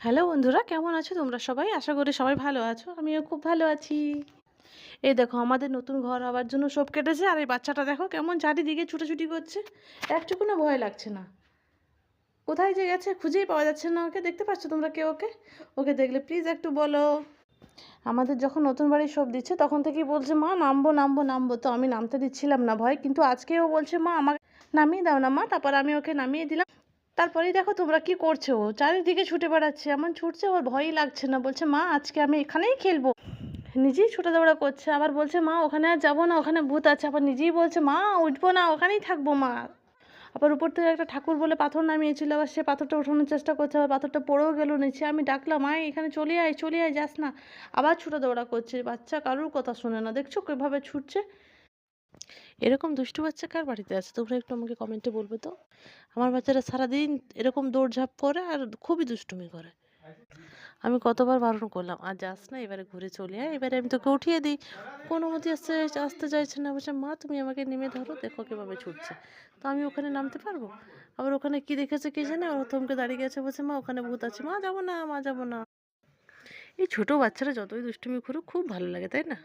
Hello বন্ধুরা, কেমন আছো তোমরা সবাই? আশা করি সবাই ভালো আছো। আমিও খুব ভালো আছি। এই দেখো আমাদের নতুন ঘর হওয়ার জন্য সব কেটেছে, আর এই বাচ্চাটা দেখো কেমন চারিদিকে ছুটোছুটি করছে। একটুকুনও ভয় লাগছে না। কোথায় যে গেছে খুঁজেই পাওয়া যাচ্ছে না ওকে। দেখতে পাচ্ছ তোমরা কেউ ওকে? ওকে দেখলে প্লিজ একটু বলো। আমাদের যখন নতুন বাড়ি সব দিচ্ছে তখন থেকেই বলছে মা নামবো নামবো নামবো, তো আমি নামতে দিচ্ছিলাম না ভয়, কিন্তু আজকেও বলছে মা আমাকে নামিয়ে দাও না মা। তারপর আমি ওকে নামিয়ে দিলাম। তারপরেই দেখো তোমরা কি করছো, ও চারিদিকে ছুটে বেড়াচ্ছে, এমন ছুটছে ওর ভয়ই লাগছে না। বলছে মা আজকে আমি এখানেই খেলবো। নিজেই ছোটাদৌড়া করছে, আবার বলছে মা ওখানে আর যাবো না, ওখানে ভূত আছে। আবার নিজেই বলছে মা উঠবো না, ওখানেই থাকবো মা। আবার উপর থেকে একটা ঠাকুর বলে পাথর নামিয়েছিল, আবার সে পাথরটা ওঠানোর চেষ্টা করছে, আবার পাথরটা পড়েও গেল নিচে। আমি ডাকলাম আয় এখানে চলে আয় চলে আয়, যাস না। আবার ছোটাদৌড়া করছে। বাচ্চা কারুর কথা শোনে না, দেখছো কিভাবে ছুটছে। এরকম দুষ্টু বাচ্চা কার বাড়িতে আছে তোমরা একটু আমাকে কমেন্টে বলবে তো। আমার বাচ্চারা সারাদিন এরকম দৌড়ঝাঁপ করে আর খুবই দুষ্টুমি করে। আমি কতবার বারণ করলাম আর যাস না, এবারে ঘুরে চলে আয়, এবারে আমি তোকে উঠিয়ে দিই। কোনো মতে আসতে চাইছে না। বলছে মা তুমি আমাকে নেমে ধরো, দেখো কীভাবে ছুটছে। তো আমি ওখানে নামতে পারবো? আবার ওখানে কি দেখেছে কে জানে, ওরা থমকে দাঁড়িয়ে গেছে, বলছে মা ওখানে ভূত আছে। মা যাবো না, মা যাবো না। এই ছোট বাচ্চারা যতই দুষ্টুমি করুক খুব ভালো লাগে, তাই না?